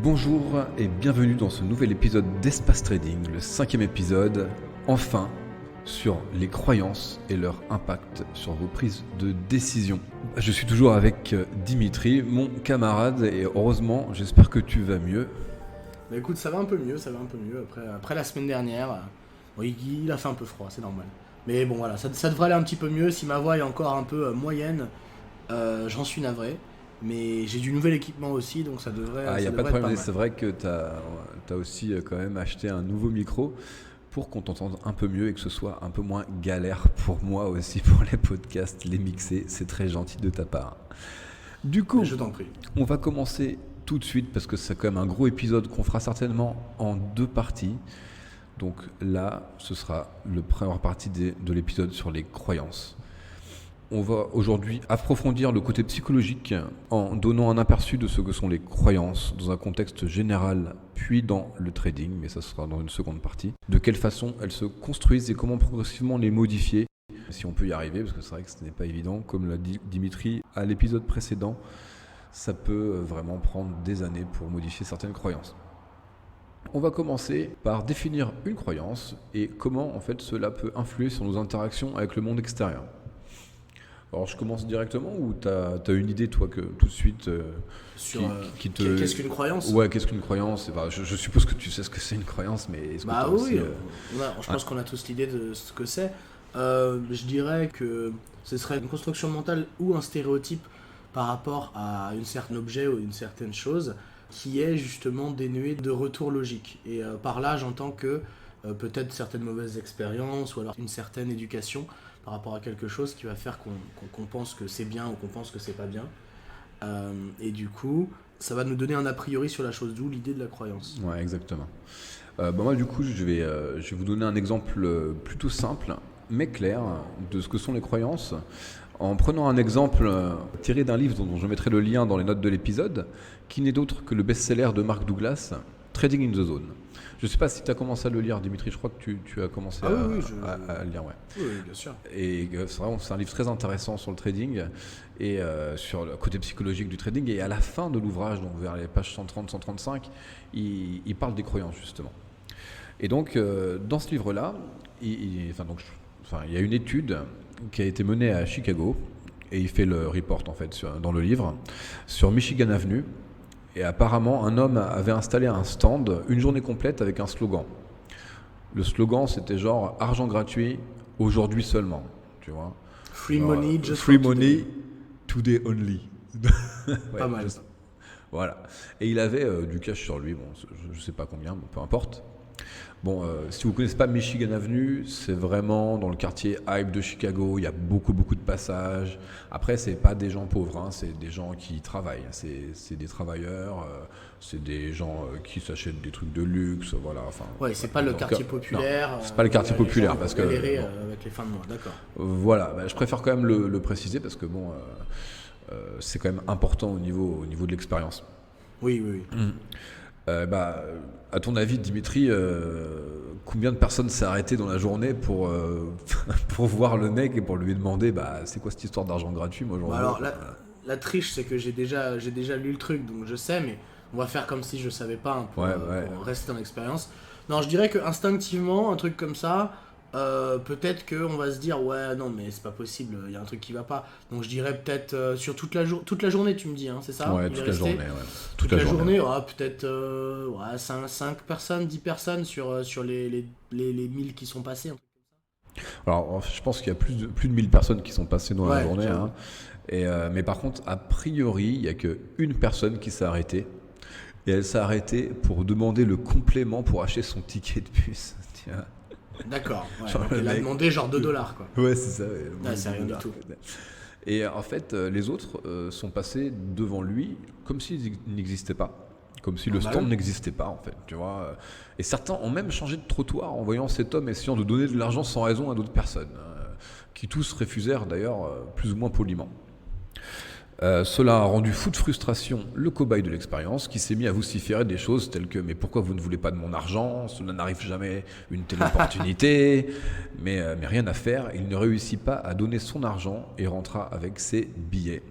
Bonjour et bienvenue dans ce nouvel épisode d'Espace Trading, le 5e épisode, enfin, sur les croyances et leur impact sur vos prises de décision. Je suis toujours avec Dimitri, mon camarade, et heureusement, j'espère que tu vas mieux. Bah écoute, ça va un peu mieux. Après la semaine dernière, bon, il a fait un peu froid, c'est normal. Mais bon voilà, ça devrait aller un petit peu mieux. Si ma voix est encore un peu moyenne, j'en suis navré. Mais j'ai du nouvel équipement aussi, donc ça devrait Il n'y a ça pas de devrait être problème, mal. c'est vrai que tu as aussi quand même acheté un nouveau micro pour qu'on t'entende un peu mieux et que ce soit un peu moins galère pour moi aussi pour les podcasts, les mixer, c'est très gentil de ta part. Du coup, Mais je t'en prie. on va commencer tout de suite parce que c'est quand même un gros épisode qu'on fera certainement en 2 parties. Donc là, ce sera la première partie de l'épisode sur les croyances. On va aujourd'hui approfondir le côté psychologique en donnant un aperçu de ce que sont les croyances dans un contexte général, puis dans le trading, mais ça sera dans une seconde partie. De quelle façon elles se construisent et comment progressivement les modifier, si on peut y arriver, parce que c'est vrai que ce n'est pas évident. Comme l'a dit Dimitri à l'épisode précédent, ça peut vraiment prendre des années pour modifier certaines croyances. On va commencer par définir une croyance et comment en fait cela peut influer sur nos interactions avec le monde extérieur. Alors je commence directement ou t'as une idée toi que tout de suite Sur qui te... qu'est-ce qu'une croyance? Ouais, qu'est-ce qu'une croyance? Enfin, je suppose que tu sais ce que c'est une croyance, mais est-ce que Bah t'as oui, aussi, je pense qu'on a tous l'idée de ce que c'est. Je dirais que ce serait une construction mentale ou un stéréotype par rapport à un certain objet ou une certaine chose qui est justement dénué de retour logique. Et par là, j'entends que peut-être certaines mauvaises expériences ou alors une certaine éducation par rapport à quelque chose qui va faire qu'on pense que c'est bien ou qu'on pense que c'est pas bien. Et du coup, ça va nous donner un a priori sur la chose, d'où l'idée de la croyance. Ouais, exactement. Moi, du coup, je vais vous donner un exemple plutôt simple, mais clair, de ce que sont les croyances, en prenant un exemple tiré d'un livre dont je mettrai le lien dans les notes de l'épisode, qui n'est d'autre que le best-seller de Mark Douglas, Trading in the Zone. Je ne sais pas si tu as commencé à le lire, Dimitri, je crois que tu as commencé à le lire. Ouais. Oui, bien sûr. Et c'est un livre très intéressant sur le trading et sur le côté psychologique du trading. Et à la fin de l'ouvrage, donc vers les pages 130-135, il parle des croyances justement. Et donc dans ce livre-là, il y a une étude qui a été menée à Chicago et il fait le report en fait dans le livre sur Michigan Avenue. Et apparemment, un homme avait installé un stand une journée complète avec un slogan. Le slogan, c'était genre « Argent gratuit, aujourd'hui seulement ». Tu vois ? Free Genre, money, just free for money, today only. today. Pas mal. Voilà. Et il avait du cash sur lui, bon, je ne sais pas combien, mais peu importe. Bon, si vous ne connaissez pas Michigan Avenue, c'est vraiment dans le quartier hype de Chicago. Il y a beaucoup de passages. Après, c'est pas des gens pauvres, hein, c'est des gens qui travaillent. C'est des travailleurs, c'est des gens qui s'achètent des trucs de luxe, voilà. Enfin, Ouais, c'est pas le quartier non, populaire. c'est pas le quartier populaire parce que avec les fins de mois, d'accord. voilà. Je préfère quand même le préciser parce que bon, c'est quand même important au niveau de l'expérience. Oui. À ton avis, Dimitri, combien de personnes s'est arrêté dans la journée pour voir le mec et pour lui demander c'est quoi cette histoire d'argent gratuit? Moi, j'en veux. Alors, la triche, c'est que j'ai déjà lu le truc, donc je sais, mais on va faire comme si je savais pas, hein, pour rester dans l'expérience. Non, je dirais que instinctivement, un truc comme ça, peut-être qu'on va se dire, ouais, non, mais c'est pas possible, il y a un truc qui va pas. Donc je dirais peut-être sur toute la journée, tu me dis, hein, c'est ça? Ouais, toute la journée. Ouais. Toute la journée, peut-être 5 personnes, 10 personnes sur les 1000 qui sont passées. Alors, je pense qu'il y a plus de 1000 personnes qui sont passées dans la journée. Hein. Mais par contre, a priori, il n'y a qu'une personne qui s'est arrêtée. Et elle s'est arrêtée pour demander le complément pour acheter son ticket de bus. Tiens. D'accord. Ouais, donc elle a demandé genre $2, quoi. Ouais, c'est ça. Ouais, c'est rien du tout. Et en fait, les autres sont passés devant lui comme s'il n'existait pas. Comme si le stand n'existait pas, en fait. Tu vois. Et certains ont même changé de trottoir en voyant cet homme essayant de donner de l'argent sans raison à d'autres personnes. Qui tous refusèrent d'ailleurs plus ou moins poliment. Cela a rendu fou de frustration le cobaye de l'expérience qui s'est mis à vociférer des choses telles que « Mais pourquoi vous ne voulez pas de mon argent ? Cela n'arrive jamais une telle opportunité. » mais rien à faire, il ne réussit pas à donner son argent et rentra avec ses billets.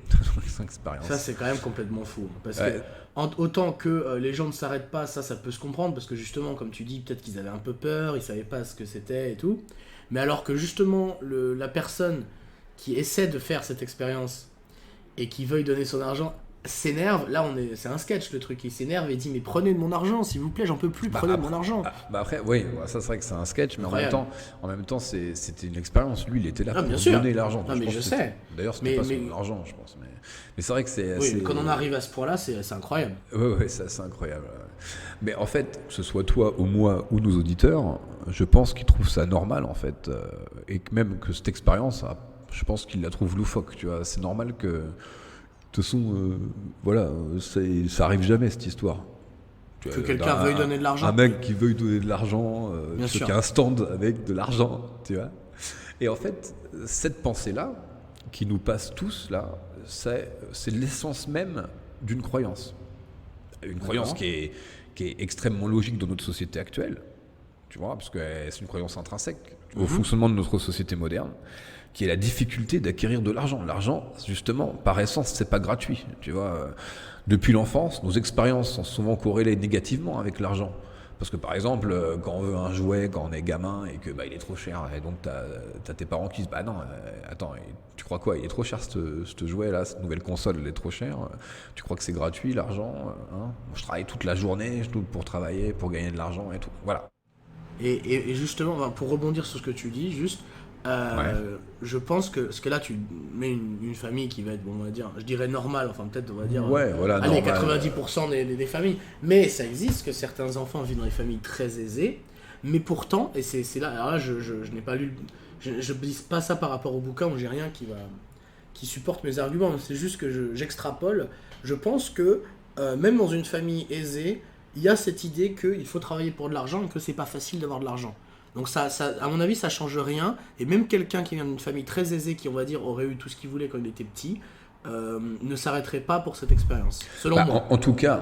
Ça, c'est quand même complètement fou. Parce Ouais. que autant que les gens ne s'arrêtent pas, ça peut se comprendre. Parce que justement, comme tu dis, peut-être qu'ils avaient un peu peur, ils savaient pas ce que c'était et tout. Mais alors que justement, la personne qui essaie de faire cette expérience et qui veuille donner son argent s'énerve, là c'est un sketch le truc, il s'énerve et dit mais prenez de mon argent s'il vous plaît, j'en peux plus, prenez de mon argent. Après, oui, ça c'est vrai que c'est un sketch, mais en même temps c'était une expérience. Lui, il était là pour bien sûr. donner l'argent. Non, mais je sais. D'ailleurs, c'était pas son argent, je pense. Mais c'est vrai que c'est. Oui, mais quand on arrive à ce point-là, c'est incroyable. Oui, c'est incroyable. Mais en fait, que ce soit toi ou moi ou nos auditeurs, je pense qu'ils trouvent ça normal en fait, et que même que cette expérience, je pense qu'ils la trouvent loufoque. Tu vois, c'est normal que. De toute façon, voilà, ça arrive jamais cette histoire. Que quelqu'un veuille donner de l'argent. Un mec qui veuille donner de l'argent, qui a un stand avec de l'argent, tu vois. Et en fait, cette pensée-là, qui nous passe tous là, c'est l'essence même d'une croyance. Une croyance qui est extrêmement logique dans notre société actuelle, tu vois, parce que c'est une croyance intrinsèque au fonctionnement de notre société moderne, qui est la difficulté d'acquérir de l'argent. L'argent, justement, par essence, c'est pas gratuit. Tu vois, depuis l'enfance, nos expériences sont souvent corrélées négativement avec l'argent. Parce que par exemple, quand on veut un jouet, quand on est gamin et que il est trop cher, et donc t'as tes parents qui disent bah non, attends, tu crois quoi, il est trop cher ce jouet là, cette nouvelle console, elle est trop chère. Tu crois que c'est gratuit l'argent, hein? Je travaille toute la journée, pour travailler, pour gagner de l'argent et tout. Voilà. Et justement, pour rebondir sur ce que tu dis, juste. Je pense que, parce que là tu mets une famille qui va être, bon, on va dire, je dirais normale, enfin peut-être on va dire, allez, 90% des familles, mais ça existe que certains enfants vivent dans des familles très aisées, mais pourtant, et c'est là, alors là je n'ai pas lu, je dis pas ça par rapport au bouquin où j'ai rien qui supporte mes arguments, c'est juste que j'extrapole, je pense que même dans une famille aisée, il y a cette idée qu'il faut travailler pour de l'argent et que c'est pas facile d'avoir de l'argent. Donc ça, à mon avis, ça change rien. Et même quelqu'un qui vient d'une famille très aisée, qui on va dire aurait eu tout ce qu'il voulait quand il était petit, ne s'arrêterait pas pour cette expérience, selon moi. En tout cas,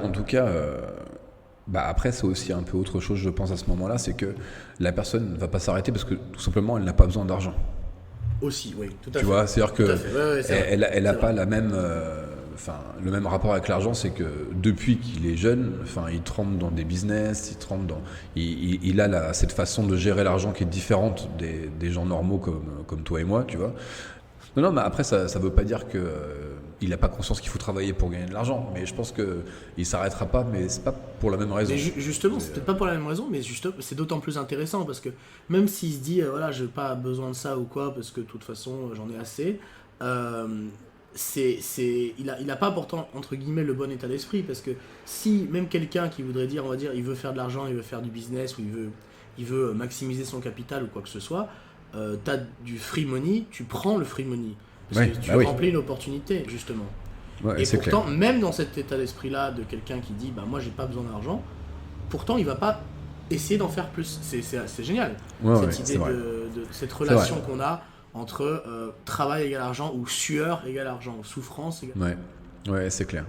après c'est aussi un peu autre chose, je pense à ce moment-là, c'est que la personne ne va pas s'arrêter parce que tout simplement elle n'a pas besoin d'argent. Aussi, oui, tout à fait. Tu vois, c'est-à-dire que elle n'a pas la même. Le même rapport avec l'argent, c'est que depuis qu'il est jeune, il trempe dans des business, il a cette façon de gérer l'argent qui est différente des gens normaux comme toi et moi, tu vois. Non, mais après, ça veut pas dire qu'il n'a pas conscience qu'il faut travailler pour gagner de l'argent, mais je pense qu'il s'arrêtera pas, mais c'est pas pour la même raison. Mais justement, c'est peut-être pas pour la même raison, mais c'est d'autant plus intéressant, parce que même s'il se dit, voilà, j'ai pas besoin de ça ou quoi, parce que de toute façon, j'en ai assez, il a pas pourtant entre guillemets le bon état d'esprit, parce que si même quelqu'un qui voudrait dire, on va dire, il veut faire de l'argent, il veut faire du business, ou il veut maximiser son capital ou quoi que ce soit, t'as du free money, tu prends le free money parce que tu remplis une opportunité justement. Ouais, et pourtant clair. Même dans cet état d'esprit là de quelqu'un qui dit bah moi j'ai pas besoin d'argent, pourtant il va pas essayer d'en faire plus. C'est génial cette idée de cette relation qu'on a entre travail égale argent, ou sueur égale argent, ou souffrance égale... Ouais, c'est clair.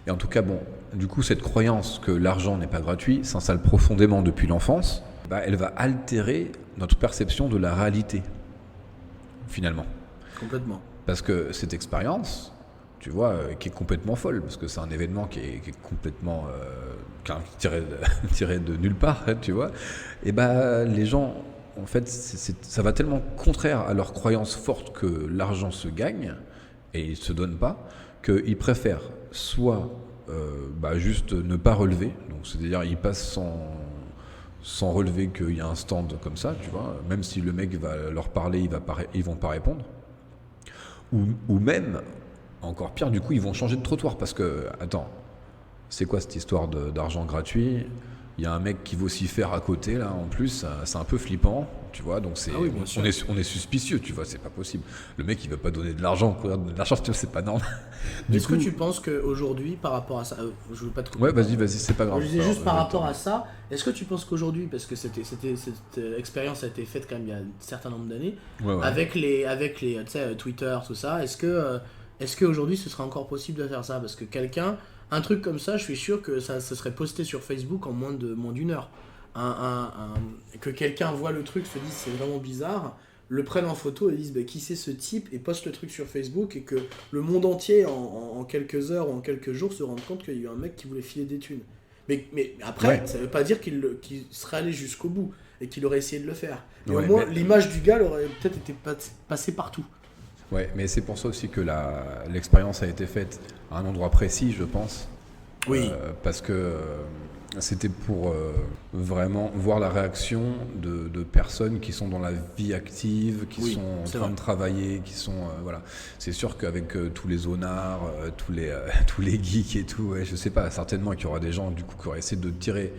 Et en tout cas, bon, du coup, cette croyance que l'argent n'est pas gratuit s'installe profondément depuis l'enfance. Elle va altérer notre perception de la réalité, finalement. Complètement. Parce que cette expérience, tu vois, qui est complètement folle, parce que c'est un événement qui est complètement tiré de nulle part, tu vois, et les gens... En fait, ça va tellement contraire à leur croyance forte que l'argent se gagne et il ne se donne pas, qu'ils préfèrent soit juste ne pas relever, donc c'est-à-dire ils passent sans relever qu'il y a un stand comme ça, tu vois, même si le mec va leur parler, ils vont pas répondre, ou même, encore pire, du coup ils vont changer de trottoir, parce que, attends, c'est quoi cette histoire d'argent gratuit ? Il y a un mec qui vocifère à côté, là, en plus, c'est un peu flippant, tu vois, donc on est suspicieux, tu vois, c'est pas possible. Le mec, il veut pas donner de l'argent, c'est pas normal. Est-ce que tu penses qu'aujourd'hui, par rapport à ça, je veux pas te couper. Ouais, vas-y, c'est pas grave. Je disais juste par rapport à ça, est-ce que tu penses qu'aujourd'hui, parce que cette expérience a été faite quand même il y a un certain nombre d'années, avec les tu sais, Twitter, tout ça, est-ce que est-ce qu'aujourd'hui ce serait encore possible de faire ça? Parce que un truc comme ça, je suis sûr que ça serait posté sur Facebook en moins d'une heure. Que quelqu'un voit le truc, se dise c'est vraiment bizarre, le prenne en photo et dise bah, qui c'est ce type, et poste le truc sur Facebook, et que le monde entier en quelques heures ou en quelques jours se rende compte qu'il y a eu un mec qui voulait filer des thunes. Mais après, ça veut pas dire qu'il serait allé jusqu'au bout et qu'il aurait essayé de le faire. Et au moins, l'image du gars aurait peut-être été passée partout. Ouais, mais c'est pour ça aussi que l'expérience a été faite à un endroit précis, je pense. Oui. Parce que c'était pour vraiment voir la réaction de personnes qui sont dans la vie active, qui sont en train de travailler, qui sont voilà. C'est sûr qu'avec tous les zonards, tous les geeks et tout, je sais pas, certainement qu'il y aura des gens du coup qui auraient essayé de tirer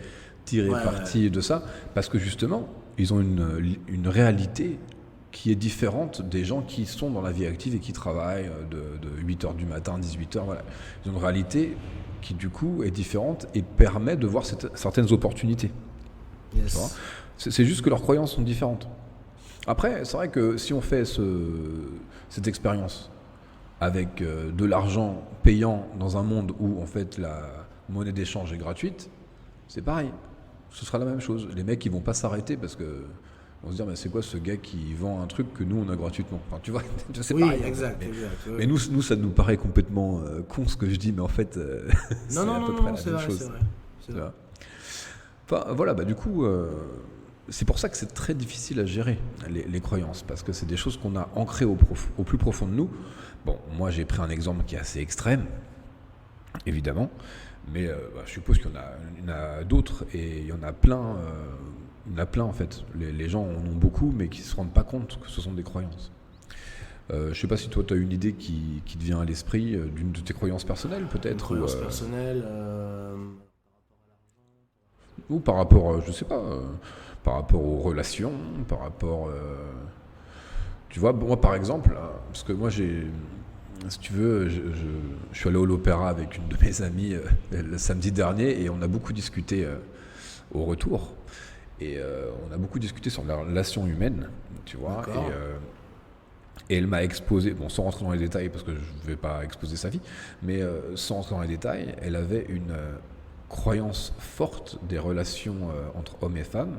parti de ça, parce que justement, ils ont une réalité qui est différente des gens qui sont dans la vie active et qui travaillent de 8h du matin, 18h, voilà. Ils ont une réalité qui du coup est différente et permet de voir certaines opportunités. Yes. Tu vois, c'est juste que leurs croyances sont différentes. Après, c'est vrai que si on fait cette expérience avec de l'argent payant dans un monde où en fait la monnaie d'échange est gratuite, c'est pareil. Ce sera la même chose. Les mecs ils vont pas s'arrêter parce que on se dire mais c'est quoi ce gars qui vend un truc que nous on a gratuitement. Enfin, tu vois, c'est pareil. Exact. Mais nous ça nous paraît complètement con ce que je dis, mais en fait c'est à peu près la même chose. C'est vrai. Enfin voilà, du coup c'est pour ça que c'est très difficile à gérer les croyances, parce que c'est des choses qu'on a ancrées au plus profond de nous. Bon, moi j'ai pris un exemple qui est assez extrême, évidemment, mais je suppose qu'il y en a d'autres, et il y en a plein. Il y en a plein en fait. Les gens en ont beaucoup, mais qui ne se rendent pas compte que ce sont des croyances. Je ne sais pas si toi tu as une idée qui te vient à l'esprit d'une de tes croyances personnelles peut-être. Croyances personnelles. Ou par rapport, je sais pas, par rapport aux relations, par rapport. Tu vois, moi par exemple, parce que moi si tu veux, je suis allé à l'opéra avec une de mes amies le samedi dernier, et on a beaucoup discuté au retour. Et on a beaucoup discuté sur la relation humaine, tu vois. Et elle m'a exposé, bon, sans rentrer dans les détails parce que je ne vais pas exposer sa vie, mais sans rentrer dans les détails, elle avait une croyance forte des relations entre hommes et femmes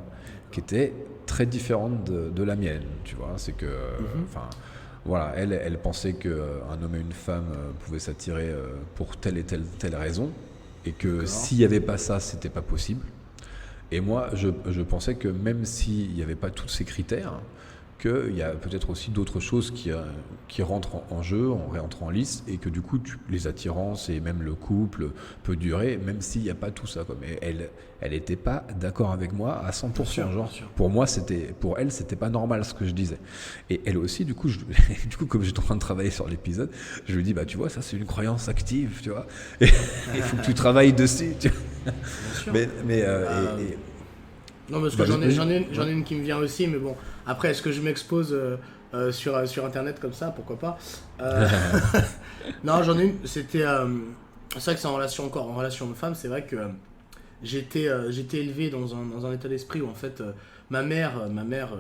qui était très différente de la mienne, tu vois. C'est que, voilà, elle pensait qu'un homme et une femme pouvaient s'attirer pour telle et telle raison, et que s'il n'y avait pas ça, c'était pas possible. Et moi, je pensais que même s'il n'y avait pas tous ces critères, qu'il y a peut-être aussi d'autres choses qui rentrent en jeu, rentrent en lice, et que du coup, les attirances et même le couple peut durer, même s'il n'y a pas tout ça. Mais elle n'était pas d'accord avec moi à 100%. Bien genre, sûr. Pour elle, c'était pas normal ce que je disais. Et elle aussi, du coup, comme j'étais en train de travailler sur l'épisode, je lui dis, tu vois, ça c'est une croyance active, tu vois. Et il faut que tu travailles dessus, tu vois. Bien sûr. Non, parce que j'en ai une qui me vient aussi, mais bon, après, est-ce que je m'expose sur Internet comme ça, pourquoi pas. Non, j'en ai une, c'était... c'est vrai que c'est en relation de femme, c'est vrai que j'étais élevé dans un état d'esprit où en fait ma mère,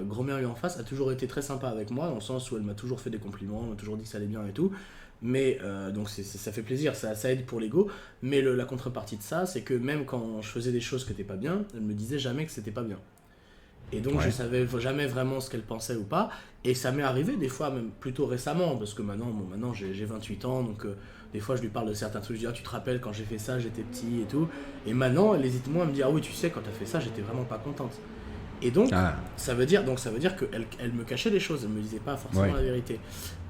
grand-mère lui en face, a toujours été très sympa avec moi, dans le sens où elle m'a toujours fait des compliments, elle m'a toujours dit que ça allait bien et tout. Mais donc ça fait plaisir, ça aide pour l'ego. Mais la contrepartie de ça, c'est que même quand je faisais des choses qui n'étaient pas bien, elle me disait jamais que c'était pas bien. Et donc je savais jamais vraiment ce qu'elle pensait ou pas. Et ça m'est arrivé des fois, même plutôt récemment, parce que maintenant j'ai 28 ans, donc des fois je lui parle de certains trucs, je dis tu te rappelles quand j'ai fait ça, j'étais petit et tout. Et maintenant elle hésite moins à me dire oui tu sais quand t'as fait ça, j'étais vraiment pas contente. Et donc ça veut dire qu'elle me cachait des choses, elle me disait pas forcément la vérité.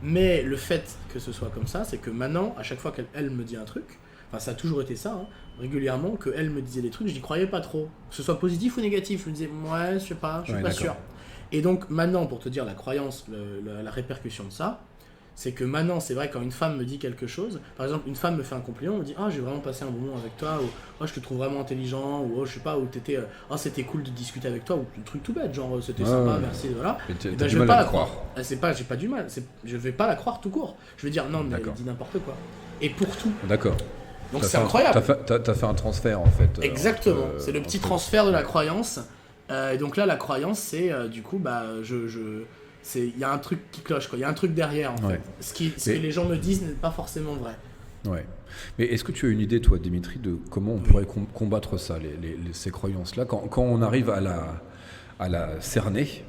Mais le fait que ce soit comme ça, c'est que maintenant à chaque fois qu'elle me dit un truc, enfin ça a toujours été ça, régulièrement, qu'elle me disait des trucs, je n'y croyais pas trop. Que ce soit positif ou négatif, je me disais ouais, je sais pas, je suis pas sûr. Et donc maintenant, pour te dire la croyance, la répercussion de ça, c'est que maintenant, c'est vrai, quand une femme me dit quelque chose, par exemple, une femme me fait un compliment, on me dit « Ah, j'ai vraiment passé un bon moment avec toi » ou « Oh, je te trouve vraiment intelligent » ou « Oh, je sais pas, ou t'étais, oh, c'était cool de discuter avec toi » ou un truc tout bête, genre « C'était sympa, merci », voilà. Et ben, je vais pas la croire. J'ai pas du mal, je vais pas la croire tout court. Je vais dire « Non, mais elle dit n'importe quoi ». Et pour tout. D'accord. Donc c'est incroyable. T'as fait un transfert, en fait. Exactement, c'est le petit transfert de la croyance. Et donc là, la croyance, c'est du coup, il y a un truc qui cloche, quoi. Il y a un truc derrière, en fait. Ce que les gens me disent n'est pas forcément vrai. Ouais. Mais est-ce que tu as une idée, toi, Dimitri, de comment on pourrait combattre ça, ces croyances-là, quand on arrive à la cerner,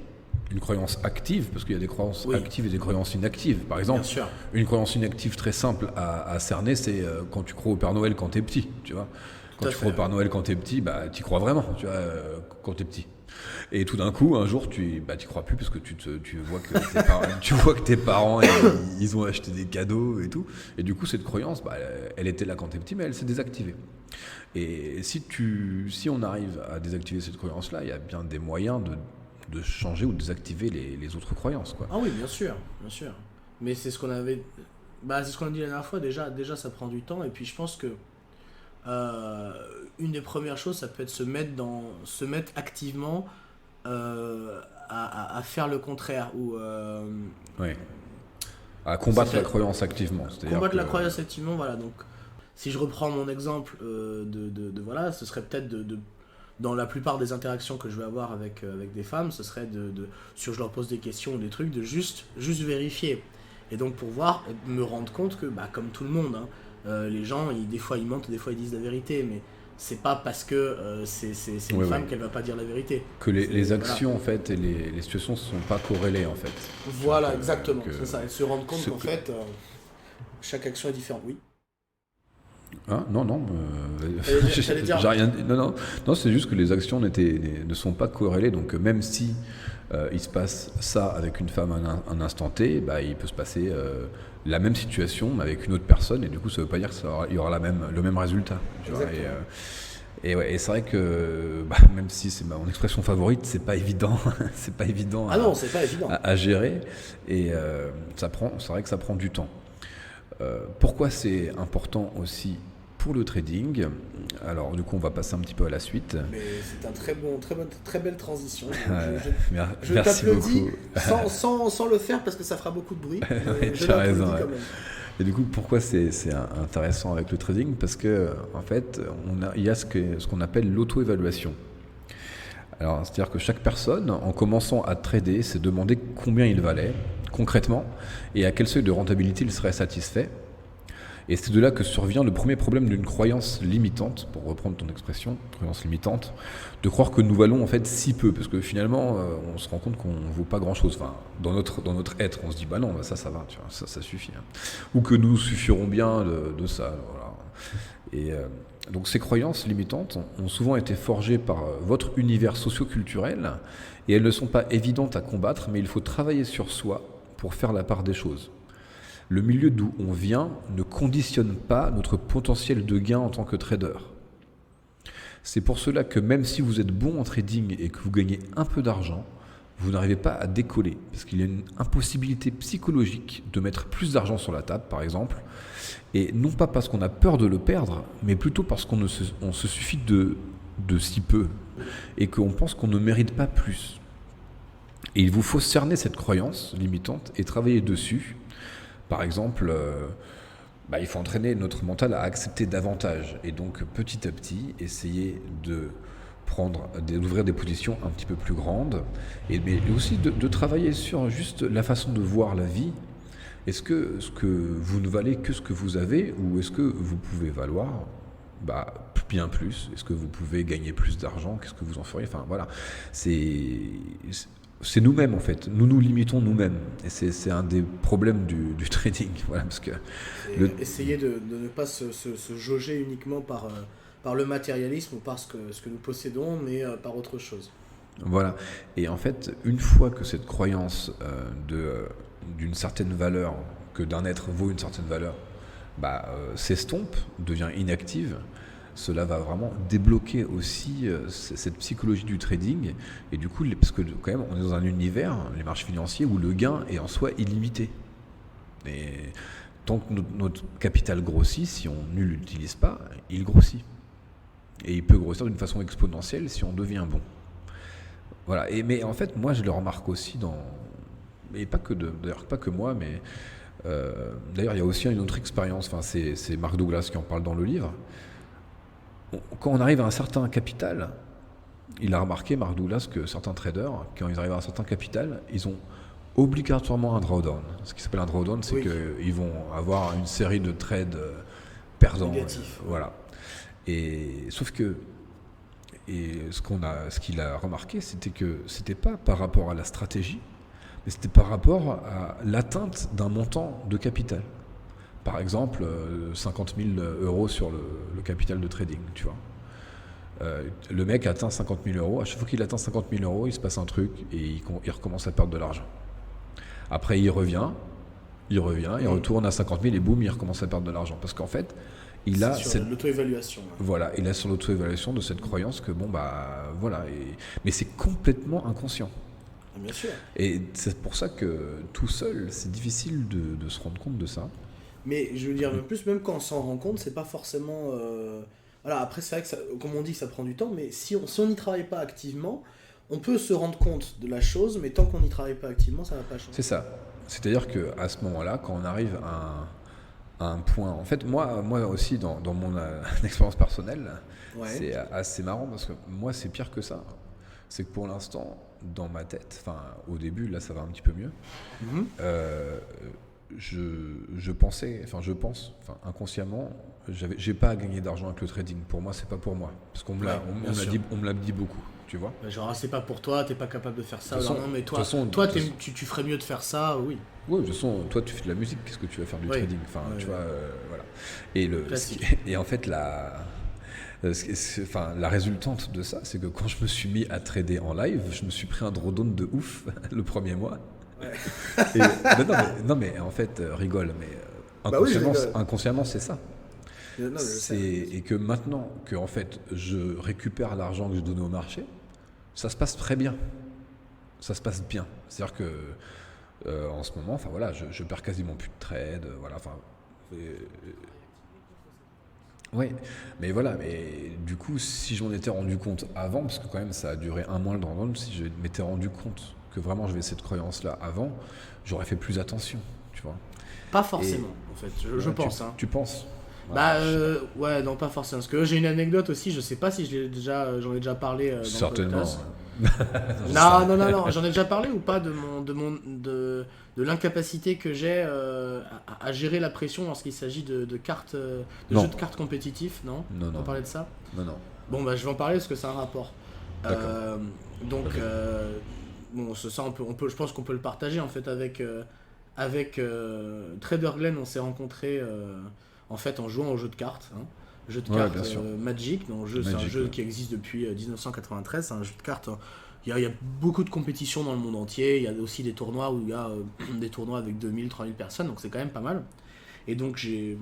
une croyance active, parce qu'il y a des croyances actives et des croyances inactives. Par exemple, une croyance inactive très simple à cerner, c'est quand tu crois au Père Noël quand t'es petit, tu vois. Quand tu crois au Père Noël quand t'es petit, bah, t'y crois vraiment, tu vois, quand t'es petit. Et tout d'un coup, un jour, t'y crois plus parce que tu vois que tes parents ils ont acheté des cadeaux et tout. Et du coup, cette croyance, bah, elle était là quand t'es petit, mais elle s'est désactivée. Et si on arrive à désactiver cette croyance-là, il y a bien des moyens de changer ou de désactiver les autres croyances, quoi. Ah oui, bien sûr. Mais c'est ce qu'on avait... c'est ce qu'on a dit la dernière fois. Déjà, ça prend du temps. Et puis, je pense que une des premières choses, ça peut être se mettre activement à faire le contraire. Oui. À combattre la croyance activement. Combattre la croyance activement, voilà. Donc, si je reprends mon exemple voilà, ce serait peut-être dans la plupart des interactions que je vais avoir avec des femmes, ce serait si je leur pose des questions ou des trucs, de juste vérifier. Et donc pour me rendre compte que, comme tout le monde, les gens, des fois ils mentent, des fois ils disent la vérité, mais c'est pas parce que c'est une femme qu'elle va pas dire la vérité. Que les actions, en fait, et les situations ne sont pas corrélées, en fait. Voilà, exactement, c'est ça. Et se rendre compte qu'en fait, chaque action est différente, oui. Non, j'ai rien dit. Non, c'est juste que les actions ne sont pas corrélées. Donc même si il se passe ça avec une femme à un instant T, il peut se passer la même situation mais avec une autre personne, et du coup ça veut pas dire qu'il y aura le même résultat. Tu vois, et c'est vrai que même si c'est mon expression favorite, c'est pas évident, c'est pas évident. C'est pas évident à gérer, et c'est vrai que ça prend du temps. Pourquoi c'est important aussi pour le trading? Alors du coup on va passer un petit peu à la suite. Mais c'est très belle transition. Je merci t'applaudis beaucoup. sans le faire parce que ça fera beaucoup de bruit. Tu as raison. Quand même. Et du coup pourquoi c'est intéressant avec le trading? Parce que en fait il y a ce qu'on appelle l'auto-évaluation. Alors, c'est-à-dire que chaque personne, en commençant à trader, s'est demandé combien il valait concrètement et à quel seuil de rentabilité il serait satisfait. Et c'est de là que survient le premier problème d'une croyance limitante, pour reprendre ton expression, croyance limitante, de croire que nous valons en fait si peu, parce que finalement on se rend compte qu'on ne vaut pas grand-chose. Enfin, dans notre être, on se dit non, ça va, tu vois, ça suffit. Ou que nous suffirons bien de ça. Voilà. Et donc ces croyances limitantes ont souvent été forgées par votre univers socio-culturel, et elles ne sont pas évidentes à combattre, mais il faut travailler sur soi pour faire la part des choses. Le milieu d'où on vient ne conditionne pas notre potentiel de gain en tant que trader. C'est pour cela que même si vous êtes bon en trading et que vous gagnez un peu d'argent, vous n'arrivez pas à décoller, parce qu'il y a une impossibilité psychologique de mettre plus d'argent sur la table, par exemple, et non pas parce qu'on a peur de le perdre, mais plutôt parce qu'on se suffit de si peu, et qu'on pense qu'on ne mérite pas plus. Et il vous faut cerner cette croyance limitante et travailler dessus. Par exemple, il faut entraîner notre mental à accepter davantage, et donc petit à petit essayer d'ouvrir des positions un petit peu plus grandes, mais aussi de travailler sur juste la façon de voir la vie. Est-ce que vous ne valez que ce que vous avez, ou est-ce que vous pouvez valoir bien plus? Est-ce que vous pouvez gagner plus d'argent? Qu'est-ce que vous en feriez? Enfin voilà, c'est nous-mêmes en fait, nous limitons nous-mêmes, et c'est un des problèmes du trading. Voilà, parce que essayer de ne pas se jauger uniquement par le matérialisme ou par ce que nous possédons, mais par autre chose. Voilà, et en fait, une fois que cette croyance d'une certaine valeur, que d'un être vaut une certaine valeur, s'estompe, devient inactive, cela va vraiment débloquer aussi cette psychologie du trading. Et du coup, parce que quand même, on est dans un univers, les marchés financiers, où le gain est en soi illimité. Et tant que notre capital grossit, si on ne l'utilise pas, il grossit. Et il peut grossir d'une façon exponentielle si on devient bon. Voilà. Mais en fait, moi, je le remarque aussi et d'ailleurs pas que moi, mais d'ailleurs, il y a aussi une autre expérience. Enfin, c'est Mark Douglas qui en parle dans le livre. Quand on arrive à un certain capital, il a remarqué, Mark Douglas, que certains traders, quand ils arrivent à un certain capital, ils ont obligatoirement un drawdown. Ce qui s'appelle un drawdown, c'est Oui. qu'ils vont avoir une série de trades perdants. Négatifs. Voilà. Et sauf que ce qu'il a remarqué, c'était que c'était pas par rapport à la stratégie, mais c'était par rapport à l'atteinte d'un montant de capital. Par exemple, 50 000 euros sur le capital de trading, tu vois. Le mec atteint 50 000 euros. À chaque fois qu'il atteint 50 000 euros, il se passe un truc et il recommence à perdre de l'argent. Après, il revient, il retourne à 50 000 et boum, il recommence à perdre de l'argent. Parce qu'en fait, il a sur l'auto-évaluation. Là. Voilà, il a sur l'auto-évaluation de cette croyance que voilà. Mais c'est complètement inconscient. Bien sûr. Et c'est pour ça que tout seul, c'est difficile de se rendre compte de ça. Mais je veux dire, plus même quand on s'en rend compte, c'est pas forcément. Voilà, après, c'est vrai que, comme on dit, ça prend du temps, mais si on n'y travaille pas activement, on peut se rendre compte de la chose, mais tant qu'on n'y travaille pas activement, ça va pas changer. C'est ça. C'est-à-dire qu'à ce moment-là, quand on arrive à un point. En fait, moi aussi, dans mon expérience personnelle, c'est assez marrant parce que moi, c'est pire que ça. C'est que pour l'instant, dans ma tête, enfin, au début, là, ça va un petit peu mieux. Je pense, inconsciemment, j'ai pas à gagner d'argent avec le trading. Pour moi, c'est pas pour moi. Parce qu'on me l'a dit beaucoup, tu vois. Genre, c'est pas pour toi, t'es pas capable de faire ça. Non, mais toi, tu ferais mieux de faire ça, oui. Oui, de toute façon, toi, tu fais de la musique, qu'est-ce que tu vas faire du trading? Enfin, tu vois, voilà. Et en fait, la résultante de ça, c'est que quand je me suis mis à trader en live, je me suis pris un drawdown de ouf le premier mois. Ouais. Non mais en fait rigole, mais inconsciemment c'est ça. Et que maintenant que en fait je récupère l'argent que j'ai donné au marché, ça se passe très bien. Ça se passe bien. C'est-à-dire que en ce moment, enfin voilà, je perds quasiment plus de trade, voilà, enfin. Oui, mais voilà, mais du coup, si je m'en étais rendu compte avant, parce que quand même ça a duré un mois le drawdown, si je m'étais rendu compte que vraiment j'avais cette croyance-là avant, j'aurais fait plus attention, tu vois. Pas forcément, en fait, je pense. Tu penses? Ouais, non, pas forcément. Parce que j'ai une anecdote aussi, je sais pas si j'en ai déjà parlé dans certainement. le podcast. Non, j'en ai déjà parlé ou pas de l'incapacité que j'ai à gérer la pression lorsqu'il s'agit de cartes, jeux de cartes compétitifs, non? Non. On parlait de ça? Non. Bon, je vais en parler parce que c'est un rapport. D'accord. Bon, ça je pense qu'on peut le partager en fait avec Trader Glenn. On s'est rencontrés en fait en jouant au jeu de cartes. Jeu de cartes Magic. C'est un jeu qui existe depuis 1993. C'est un jeu de cartes. Il y a beaucoup de compétitions dans le monde entier. Il y a aussi des tournois où il y a des tournois avec 2000, 3000 personnes. Donc c'est quand même pas mal. Et donc j'ai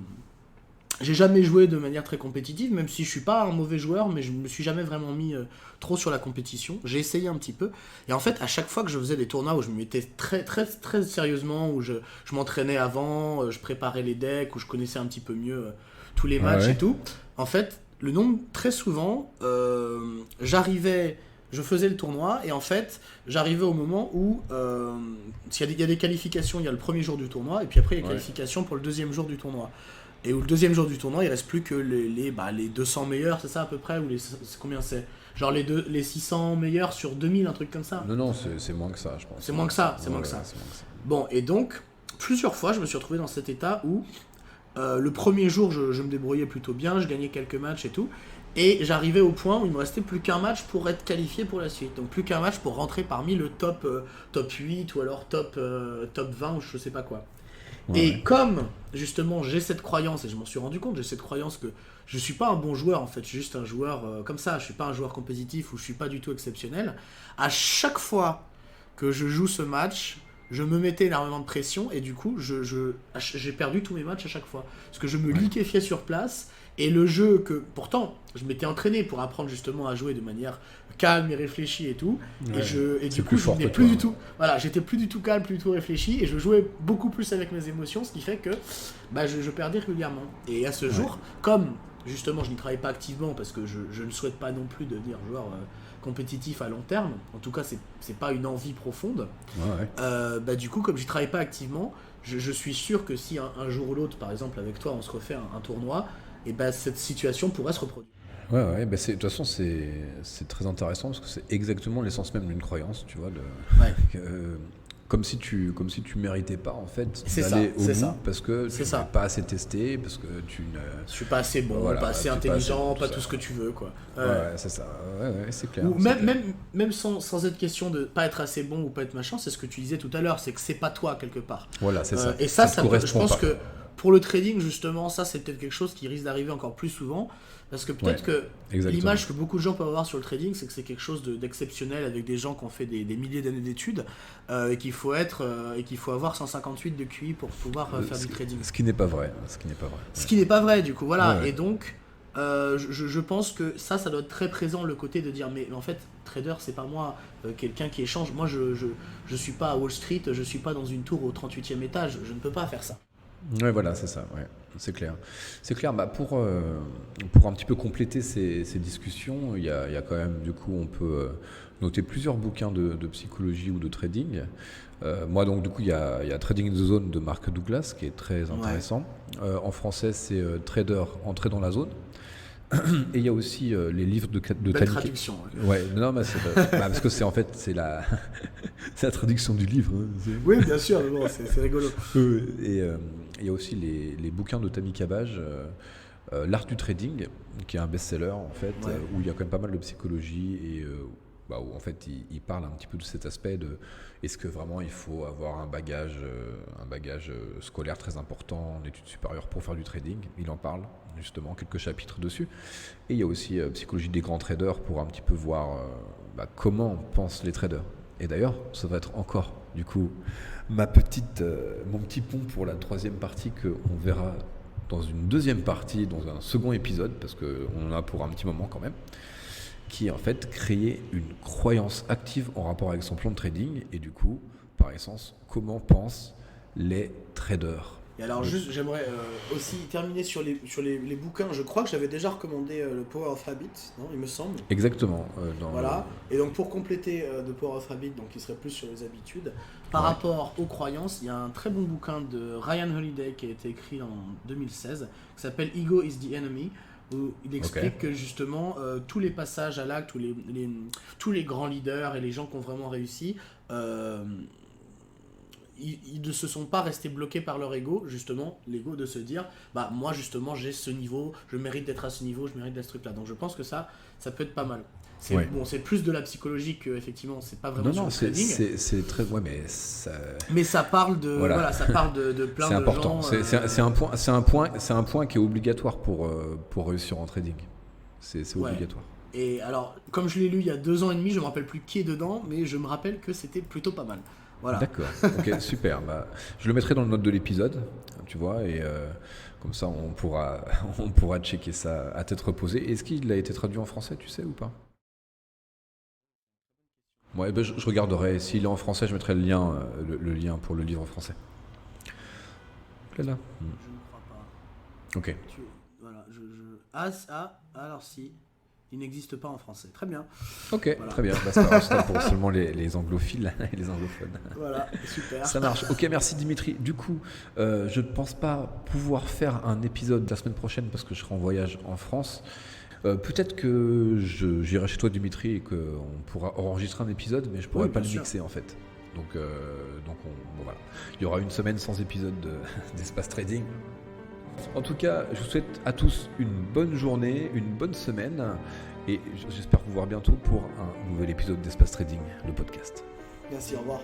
jamais joué de manière très compétitive, même si je suis pas un mauvais joueur, mais je me suis jamais vraiment mis trop sur la compétition. J'ai essayé un petit peu. Et en fait, à chaque fois que je faisais des tournois où je me mettais très, très, très sérieusement, où je m'entraînais avant, je préparais les decks, où je connaissais un petit peu mieux tous les matchs et tout, en fait, le nombre, très souvent, je faisais le tournoi, et en fait, j'arrivais au moment où il y a des qualifications, il y a le premier jour du tournoi, et puis après, il y a des qualifications pour le deuxième jour du tournoi. Et où le deuxième jour du tournoi, il reste plus que les 200 meilleurs, c'est ça à peu près? Ou combien c'est? Genre les 600 meilleurs sur 2000, un truc comme ça? Non, c'est moins que ça, je pense. C'est moins que ça. Bon, et donc, plusieurs fois, je me suis retrouvé dans cet état où le premier jour, je me débrouillais plutôt bien, je gagnais quelques matchs et tout. Et j'arrivais au point où il me restait plus qu'un match pour être qualifié pour la suite. Donc plus qu'un match pour rentrer parmi le top 8 ou alors top 20 ou je sais pas quoi. Et comme justement j'ai cette croyance, et je m'en suis rendu compte, j'ai cette croyance que je suis pas un bon joueur en fait, je suis juste un joueur comme ça, je suis pas un joueur compétitif ou je suis pas du tout exceptionnel. À chaque fois que je joue ce match, je me mettais énormément de pression et du coup j'ai perdu tous mes matchs à chaque fois. Parce que je me liquéfiais sur place et le jeu que pourtant je m'étais entraîné pour apprendre justement à jouer de manière calme et réfléchie et tout, et du coup j'étais plus du tout, voilà, j'étais plus du tout calme, plus du tout réfléchi, et je jouais beaucoup plus avec mes émotions, ce qui fait que je perdais régulièrement. Et à ce jour, comme justement je n'y travaille pas activement parce que je ne souhaite pas non plus devenir joueur compétitif à long terme, en tout cas c'est pas une envie profonde, du coup comme j'y travaille pas activement, je suis sûr que si un jour ou l'autre, par exemple avec toi, on se refait un tournoi, et cette situation pourrait se reproduire. De toute façon c'est très intéressant parce que c'est exactement l'essence même d'une croyance, tu vois. Comme si tu méritais pas en fait C'est d'aller ça, au bout ça. parce que C'est tu ça. n'es pas assez testé, parce que tu ne... Je suis pas assez bon, Voilà, pas assez tu es pas intelligent, assez- pas tout tout ça. ce que tu veux, quoi. Ouais, c'est ça. Ouais, c'est clair. Ou c'est même, clair. même sans être question de pas être assez bon ou pas être machin, c'est ce que tu disais tout à l'heure, c'est que c'est pas toi quelque part. Voilà, c'est ça. Et ça te je correspond pense pas. que pour le trading, justement, ça c'est peut-être quelque chose qui risque d'arriver encore plus souvent. Parce que peut-être que Exactement. l'image que beaucoup de gens peuvent avoir sur le trading, c'est que c'est quelque chose d'exceptionnel avec des gens qui ont fait des milliers d'années d'études et qu'il faut avoir 158 de QI pour pouvoir faire du trading. Ce qui n'est pas vrai. Ce qui n'est pas vrai. Ce qui n'est pas vrai, du coup, voilà. Ouais. Et donc, je pense que ça doit être très présent, le côté de dire, mais en fait, trader, c'est pas moi, quelqu'un qui échange. Moi, je suis pas à Wall Street, je suis pas dans une tour au 38e étage, je ne peux pas faire ça. Ouais, voilà, c'est ça, ouais, c'est clair. C'est clair, pour un petit peu compléter ces discussions, il y a quand même, du coup, on peut noter plusieurs bouquins de psychologie ou de trading. Moi, donc, du coup, il y a Trading the Zone de Mark Douglas, qui est très intéressant. En français, c'est Trader, entrer dans la zone. Et il y a aussi les livres de Belle Tammy. traduction. Ouais, non, mais parce que c'est la traduction du livre. Hein, Oui, bien sûr, mais bon, c'est rigolo. Et il y a aussi les bouquins de Tammy Cabage, L'art du trading, qui est un best-seller en fait, où il y a quand même pas mal de psychologie et où en fait il parle un petit peu de cet aspect de est-ce que vraiment il faut avoir un bagage scolaire très important en études supérieures pour faire du trading. Il en parle justement quelques chapitres dessus. Et il y a aussi psychologie des grands traders pour un petit peu voir comment pensent les traders. Et d'ailleurs, ça va être encore du coup mon petit pont pour la troisième partie qu'on verra dans une deuxième partie, dans un second épisode, parce qu'on en a pour un petit moment quand même, qui est en fait créer une croyance active en rapport avec son plan de trading et du coup, par essence, comment pensent les traders. Et alors juste, j'aimerais aussi terminer sur les bouquins. Je crois que j'avais déjà recommandé le Power of Habit, non, il me semble. Exactement. Voilà. Et donc pour compléter The Power of Habit, donc qui serait plus sur les habitudes, par rapport aux croyances, il y a un très bon bouquin de Ryan Holiday qui a été écrit en 2016, qui s'appelle Ego is the Enemy, où il explique que justement tous les passages à l'acte, tous les grands leaders et les gens qui ont vraiment réussi, ils ne se sont pas restés bloqués par leur ego, justement, l'ego de se dire, moi justement j'ai ce niveau, je mérite d'être à ce niveau, je mérite d'être ce truc là. Donc je pense que ça peut être pas mal. C'est plus de la psychologie que effectivement, c'est pas vraiment sur le trading. C'est très mais ça. Mais ça parle de ça parle de plein de important. gens. C'est un point qui est obligatoire pour réussir en trading. C'est obligatoire. Et alors, comme je l'ai lu il y a 2 ans et demi, je me rappelle plus qui est dedans, mais je me rappelle que c'était plutôt pas mal. Voilà. D'accord, ok, super. Je le mettrai dans le note de l'épisode, tu vois, et comme ça on pourra checker ça à tête reposée. Est-ce qu'il a été traduit en français, tu sais, ou pas? Ouais, je regarderai. S'il est en français, je mettrai le lien pour le livre en français. Là. Je ne crois pas. Ok. Alors si. Il n'existe pas en français. Très bien. Ok, voilà. Très bien. C'est pour seulement les anglophiles et les anglophones. Voilà, super. Ça marche. Ok, merci Dimitri. Du coup, je ne pense pas pouvoir faire un épisode la semaine prochaine parce que je serai en voyage en France. Peut-être que j'irai chez toi Dimitri et qu'on pourra enregistrer un épisode, mais je ne pourrai pas le mixer en fait. Donc voilà. Il y aura une semaine sans épisode d'Espace Trading. En tout cas, je vous souhaite à tous une bonne journée, une bonne semaine et j'espère vous voir bientôt pour un nouvel épisode d'Espace Trading, le podcast. Merci, au revoir.